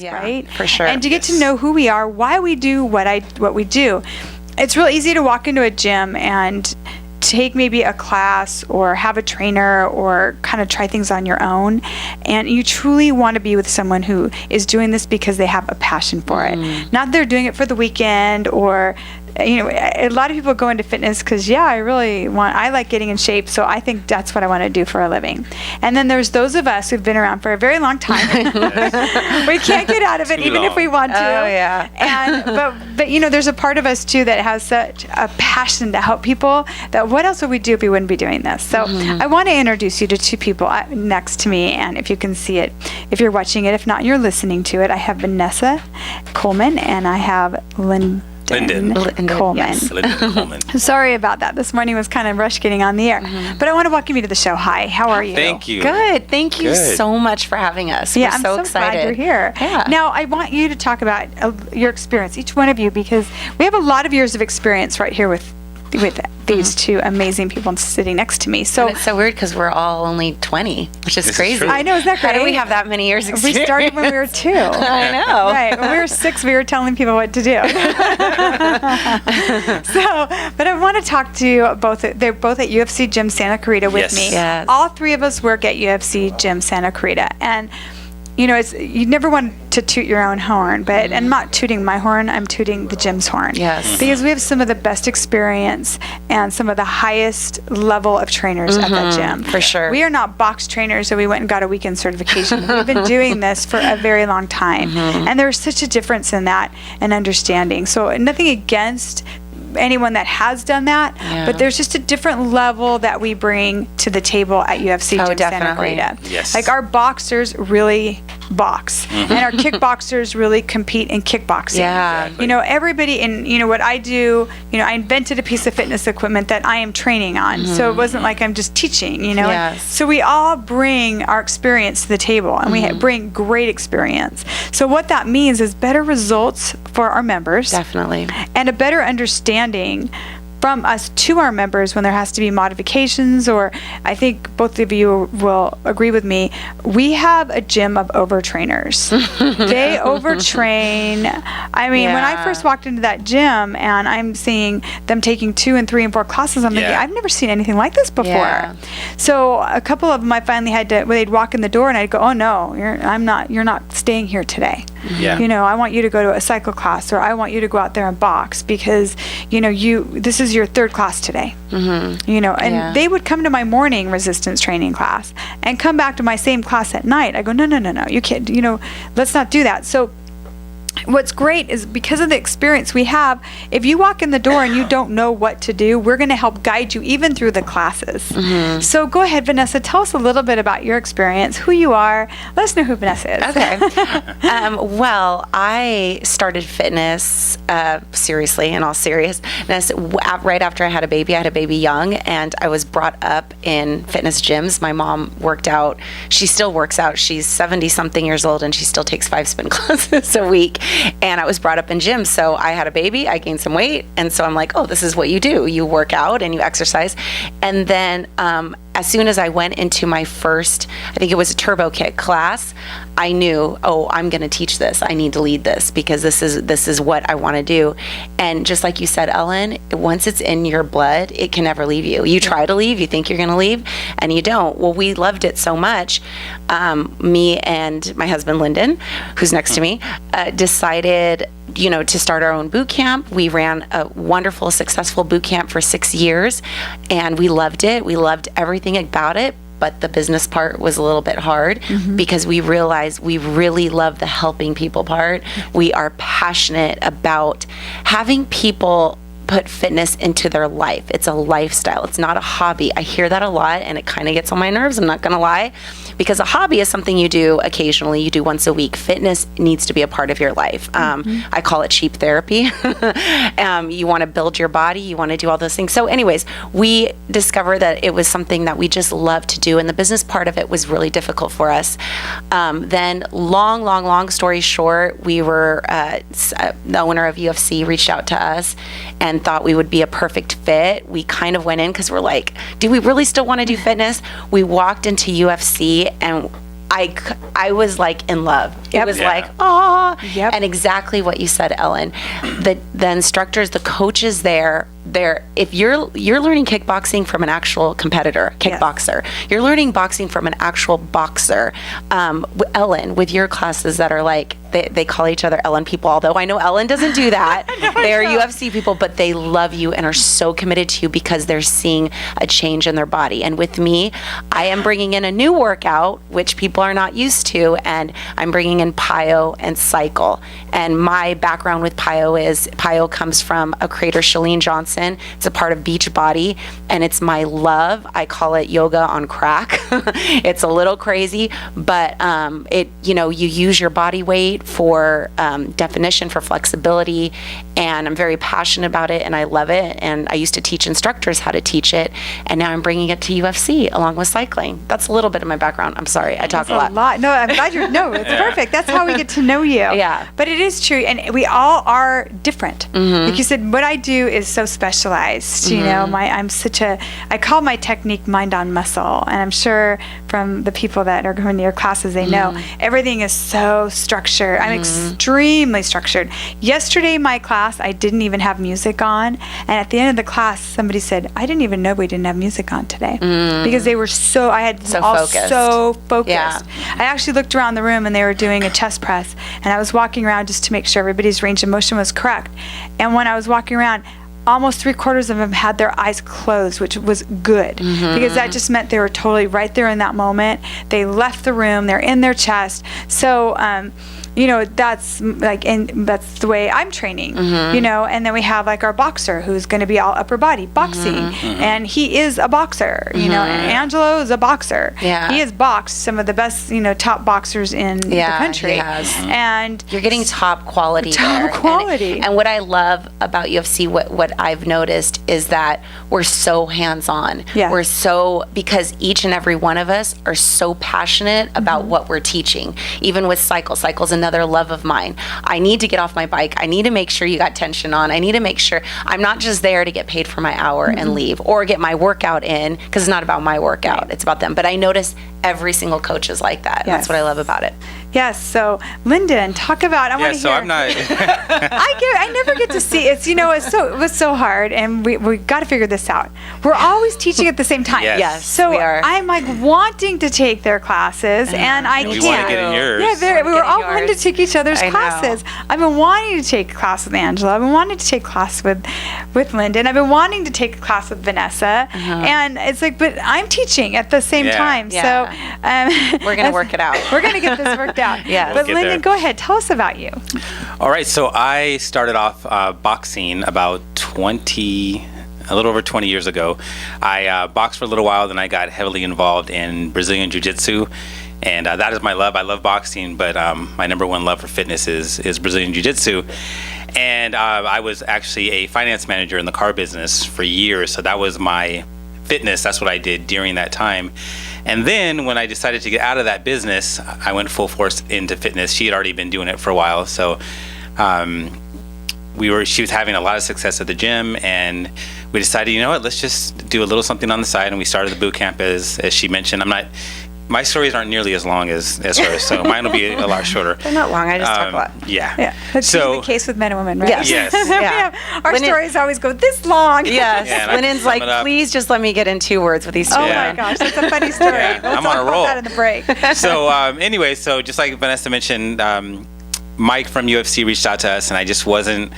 right? For sure. And to get to know who we are, why we do what we do. It's real easy to walk into a gym and take maybe a class or have a trainer or kind of try things on your own, and you truly want to be with someone who is doing this because they have a passion for it. Not they're doing it for the weekend, or a lot of people go into fitness because I like getting in shape, so I think that's what I want to do for a living. And then there's those of us who've been around for a very long time. We can't get out of it even if we want to. Oh yeah. And but there's a part of us too that has such a passion to help people that what else would we do if we wouldn't be doing this? So I want to introduce you to two people next to me, and if you can see it, if you're watching it, if not, you're listening to it. I have Vanessa Coleman and I have Lyndon Coleman. Yes, Lyndon Coleman. Sorry about that. This morning was kind of rush getting on the air. But I want to welcome you to the show. Hi, how are you? Thank you. Good. Thank you so much for having us. We're I'm so excited. glad you're here. Yeah. Now, I want you to talk about your experience, each one of you, because we have a lot of years of experience right here with these two amazing people sitting next to me. So and it's so weird because we're all only 20, which is crazy. True. I know, isn't that great? How do we have that many years experience? We started when we were 2. I know. Right. When we were 6, we were telling people what to do. But I want to talk to you both. They're both at UFC Gym Santa Clarita with me. Yes. All 3 of us work at UFC Gym Santa Clarita. And you never want to toot your own horn, but I'm not tooting my horn, I'm tooting the gym's horn. Yes. Because we have some of the best experience and some of the highest level of trainers at that gym. For sure. We are not box trainers, so we went and got a weekend certification. We've been doing this for a very long time. And there's such a difference in that and understanding. So nothing against anyone that has done that, but there's just a different level that we bring to the table at UFC Gym Santa Clarita. Yes. Like our boxers really box, and our kickboxers really compete in kickboxing. Yeah. Exactly. Everybody, and what I do, I invented a piece of fitness equipment that I am training on, so it wasn't like I'm just teaching, Yes. So we all bring our experience to the table, and we bring great experience. So what that means is better results for our members. Definitely. And a better understanding from us to our members when there has to be modifications, or I think both of you will agree with me, we have a gym of overtrainers. They overtrain. I mean, when I first walked into that gym and I'm seeing them taking 2 and 3 and 4 classes, I'm thinking, I've never seen anything like this before. Yeah. So a couple of them I finally had to, they'd walk in the door and I'd go, oh no, you're not staying here today. Yeah. I want you to go to a cycle class, or I want you to go out there and box because, this is your 3rd class today. And they would come to my morning resistance training class and come back to my same class at night. I go, no, you can't, let's not do that. So what's great is because of the experience we have, if you walk in the door and you don't know what to do, we're going to help guide you even through the classes. So go ahead, Vanessa, tell us a little bit about your experience, who you are. Let us know who Vanessa is. Okay. Well, I started fitness seriously, in all seriousness, right after I had a baby. I had a baby young, and I was brought up in fitness gyms. My mom worked out. She still works out. She's 70-something years old, and she still takes 5 spin classes a week. And I was brought up in gyms. So I had a baby, I gained some weight. And so I'm like, oh, this is what you do. You work out and you exercise. And then as soon as I went into my first, I think it was a turbo kick class, I knew, oh, I'm going to teach this. I need to lead this because this is what I want to do. And just like you said, Ellen, once it's in your blood, it can never leave you. You try to leave, you think you're going to leave, and you don't. Well, we loved it so much. Me and my husband, Lyndon, who's next to me, decided, to start our own boot camp. We ran a wonderful, successful boot camp for 6 years, and we loved it. We loved everything about it. But the business part was a little bit hard because we realized we really love the helping people part. We are passionate about having people put fitness into their life. It's a lifestyle. It's not a hobby. I hear that a lot, and it kind of gets on my nerves. I'm not going to lie, because a hobby is something you do occasionally. You do once a week. Fitness needs to be a part of your life. I call it cheap therapy. You want to build your body. You want to do all those things. So anyways, we discovered that it was something that we just love to do, and the business part of it was really difficult for us. Then long story short, we were, the owner of UFC reached out to us and thought we would be a perfect fit. We kind of went in because we're like, do we really still want to do fitness? We walked into UFC and I was like in love. It was Yeah. like, oh, Yep. and exactly what you said, Ellen. The instructors, the coaches there, if you're learning kickboxing from an actual competitor, kickboxer, you're learning boxing from an actual boxer. Ellen, with your classes that are like, they call each other Ellen people, although I know Ellen doesn't do that. They're UFC people, but they love you and are so committed to you because they're seeing a change in their body. And with me, I am bringing in a new workout, which people are not used to, and I'm bringing in plyo and cycle. And my background with plyo comes from a creator, Shalene Johnson. It's a part of Beachbody, and it's my love. I call it yoga on crack. It's a little crazy, but you use your body weight for definition, for flexibility, and I'm very passionate about it, and I love it. And I used to teach instructors how to teach it, and now I'm bringing it to UFC along with cycling. That's a little bit of my background. I'm sorry, I talk a lot. No, I'm glad it's perfect. That's how we get to know you. Yeah. But it is true, and we all are different. Like you said, what I do is so specialized. You know, I call my technique mind on muscle, and I'm sure from the people that are going to your classes, they know everything is so structured. I'm extremely structured. Yesterday, my class, I didn't even have music on, and at the end of the class, somebody said, "I didn't even know we didn't have music on today," because they were so focused. Yeah. I actually looked around the room, and they were doing a chest press, and I was walking around just to make sure everybody's range of motion was correct. And when I was walking around, almost 3/4 of them had their eyes closed, which was good, because that just meant they were totally right there in that moment. They left the room, they're in their chest. So that's that's the way I'm training, and then we have like our boxer who's going to be all upper body boxing, and he is a boxer, and Angelo is a boxer. Yeah. He has boxed some of the best, top boxers in the country. He has. And you're getting top quality there. Quality. And what I love about UFC, what I've noticed is that we're so hands-on. Yeah. We're so, because each and every one of us are so passionate about what we're teaching. Even with cycle. Cycle's another love of mine. I need to get off my bike. I need to make sure you got tension on. I need to make sure I'm not just there to get paid for my hour and leave, or get my workout in, because it's not about my workout. It's about them. But I notice every single coach is like that. And that's what I love about it. Yes. So, Lyndon, talk about. I want to hear. I'm not. I never get to see. It was so hard, and we got to figure this out. We're always teaching at the same time. Yes. So we are. I'm like wanting to take their classes, and I we can't. want to get in yours. Yeah, we were all yours. wanting to take each other's I know. classes. I've been wanting to take a class with Angela. I've been wanting to take a class with Lyndon. I've been wanting to take a class with Vanessa, and it's like, but I'm teaching at the same time. Yeah. So We're going to work it out. We're going to get this worked out. Yes. But We'll get Lyndon, there. go ahead. Tell us about you. All right, so I started off boxing about a little over 20 years ago. I boxed for a little while, then I got heavily involved in Brazilian Jiu-Jitsu, and that is my love. I love boxing, but my number one love for fitness is Brazilian Jiu-Jitsu. And I was actually a finance manager in the car business for years, so that was my fitness. That's what I did during that time. And then when I decided to get out of that business, I went full force into fitness. She had already been doing it for a while, so she was having a lot of success at the gym, and we decided, you know what, let's just do a little something on the side, and we started the boot camp as she mentioned. My stories aren't nearly as long as hers, so mine will be a lot shorter. They're not long. I just talk a lot. Yeah. That's usually the case with men and women, right? Yes. Yes. Our stories always go this long. Yes. Yeah, and I Lyndon's can like, sum it up. please just let me get in 2 words with these two. Oh Yeah. my gosh, that's a funny story. Yeah, We'll I'm talk on a about roll. that in the break. So anyway, so just like Vanessa mentioned, Mike from UFC reached out to us, and I just wasn't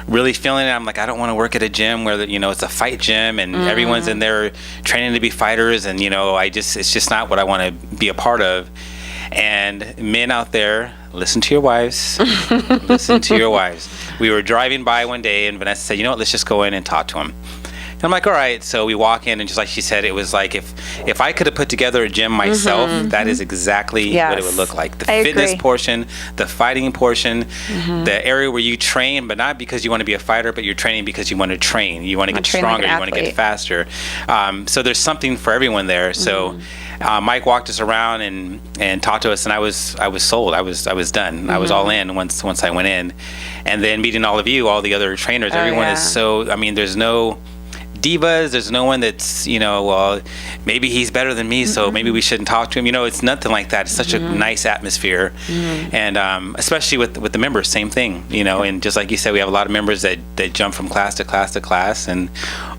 really feeling it. I'm like, I don't want to work at a gym where it's a fight gym and everyone's in there training to be fighters, and it's just not what I want to be a part of. And men out there, listen to your wives. Listen to your wives. We were driving by one day, and Vanessa said, you know what, let's just go in and talk to him. And I'm like, all right. So we walk in, and just like she said, it was like if I could have put together a gym myself, that is exactly what it would look like. The fitness portion, the fighting portion, the area where you train, but not because you want to be a fighter, but you're training because you want to train. You want to get stronger. You want to get faster. So there's something for everyone there. So Mike walked us around and talked to us, and I was sold. I was done. I was all in once I went in, and then meeting all of you, all the other trainers. Everyone is so. I mean, there's no divas. There's no one that's, well, maybe he's better than me, so maybe we shouldn't talk to him. It's nothing like that. It's such a nice atmosphere. And especially with the members, same thing, and just like you said, we have a lot of members that jump from class to class to class and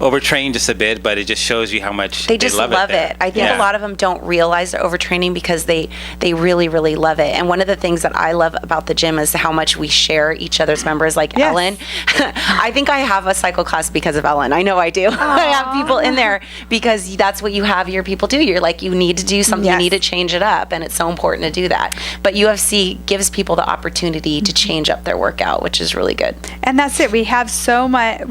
overtrain just a bit, but it just shows you how much they just love it. I think a lot of them don't realize they're overtraining because they really, really love it. And one of the things that I love about the gym is how much we share each other's members, like Ellen. I think I have a cycle class because of Ellen. I know I do. I have people in there because that's what you have your people do. You're like, you need to do something, you need to change it up, and it's so important to do that. But UFC gives people the opportunity to change up their workout, which is really good. And that's it. We have so much,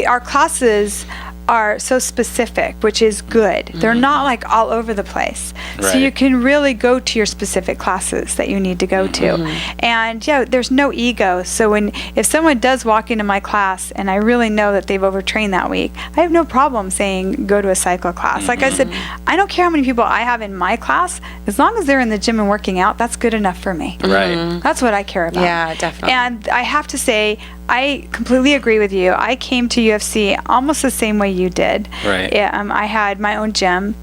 our classes are so specific, which is good. They're not like all over the place. Right. So you can really go to your specific classes that you need to go to. And there's no ego. So if someone does walk into my class and I really know that they've overtrained that week, I have no problem saying go to a cycle class. Like I said, I don't care how many people I have in my class, as long as they're in the gym and working out, that's good enough for me. Right. That's what I care about. Yeah, definitely. And I have to say, I completely agree with you. I came to UFC almost the same way you did. Right. I had my own gym,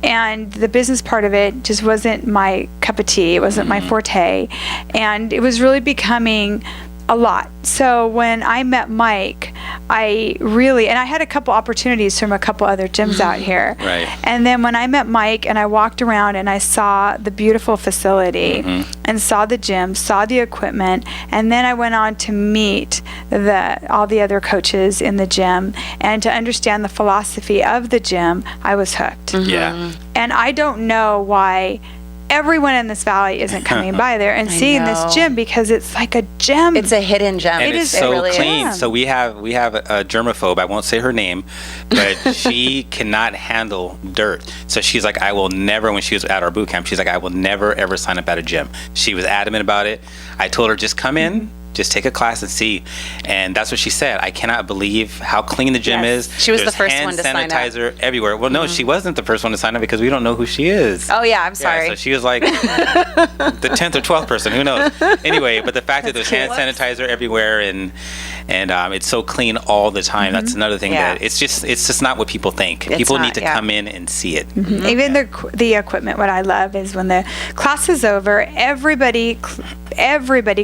and the business part of it just wasn't my cup of tea. It wasn't my forte, and it was really becoming a lot. So when I met Mike, and I had a couple opportunities from a couple other gyms out here. Right. And then when I met Mike and I walked around and I saw the beautiful facility and saw the gym, saw the equipment, and then I went on to meet all the other coaches in the gym and to understand the philosophy of the gym, I was hooked. Yeah. And I don't know why everyone in this valley isn't coming by there and seeing this gym, because it's like a gem. It's a hidden gem. And it's so really clean. Is. So we have a germaphobe. I won't say her name, but she cannot handle dirt. So she's like, I will never. When she was at our boot camp, she's like, I will never ever sign up at a gym. She was adamant about it. I told her, just come in. Just take a class and see. And that's what she said. I cannot believe how clean the gym is. She was There's the first one to sign up. hand sanitizer everywhere. Well, no, she wasn't the first one to sign up because we don't know who she is. Oh, yeah, I'm sorry. So she was like the 10th or 12th person. Who knows? Anyway, but the fact that there's hand sanitizer everywhere and it's so clean all the time. That's another thing that it's just not what people think. People need to come in and see it. Even the equipment. What I love is when the class is over, everybody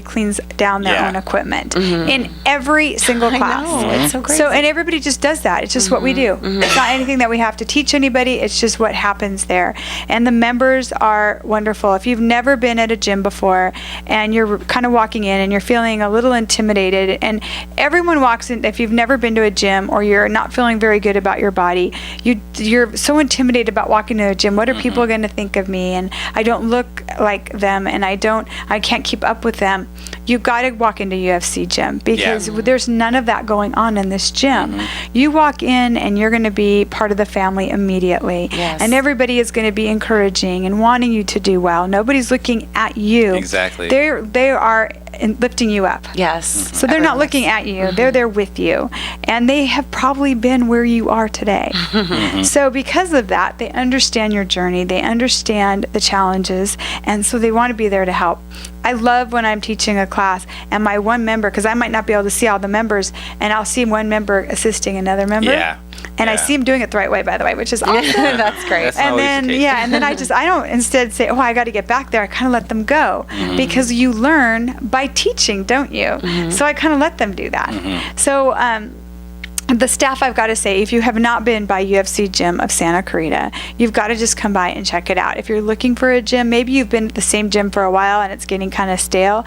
cleans down their own equipment in every single class. I know. It's so crazy. And everybody just does that. It's just what we do. It's not anything that we have to teach anybody. It's just what happens there. And the members are wonderful. If you've never been at a gym before and you're kind of walking in and you're feeling a little intimidated, and everyone walks in, if you've never been to a gym or you're not feeling very good about your body, you're so intimidated about walking to a gym. What are people going to think of me? And I don't look like them, and I can't keep up with them. You've got to walk into UFC gym because there's none of that going on in this gym. You walk in and you're going to be part of the family immediately. Yes. And everybody is going to be encouraging and wanting you to do well. Nobody's looking at you. Exactly. They are lifting you up. Yes. So they're not looking at you. They're there with you. And they have probably been where you are today. So because of that, they understand your journey. They understand the challenges. And so they want to be there to help. I love when I'm teaching a class and my one member, because I might not be able to see all the members, and I'll see one member assisting another member. Yeah. And I see him doing it the right way, by the way, which is awesome. That's great. That's And always then, the case. and then I don't instead say, I got to get back there. I kind of let them go because you learn by teaching, don't you? So I kind of let them do that. So, the staff, I've got to say, if you have not been by UFC Gym of Santa Clarita, you've got to just come by and check it out. If you're looking for a gym, maybe you've been at the same gym for a while and it's getting kind of stale,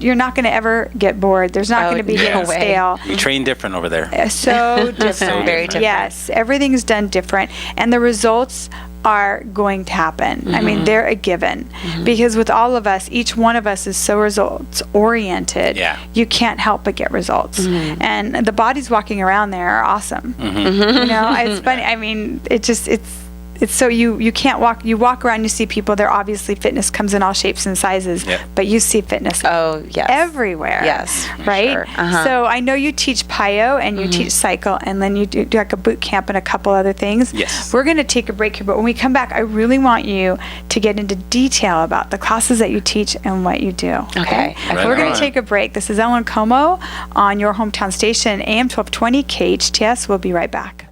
you're not going to ever get bored. There's not going to be getting stale. You train different over there. So different. Very different. Yes, everything's done different. And the results are going to happen. I mean, they're a given. Because with all of us, each one of us is so results oriented. Yeah. You can't help but get results. And the bodies walking around there are awesome. You know, it's funny. I mean, it's so you can't walk. You walk around, you see people. They're obviously, fitness comes in all shapes and sizes. Yep. But you see fitness everywhere. Yes. Right. Sure. So I know you teach PIO and you teach cycle, and then you do like a boot camp and a couple other things. Yes. We're going to take a break here, but when we come back, I really want you to get into detail about the classes that you teach and what you do. Okay. Right We're going on. to take a break. This is Ellen Como on your hometown station, AM 1220 KHTS. We'll be right back.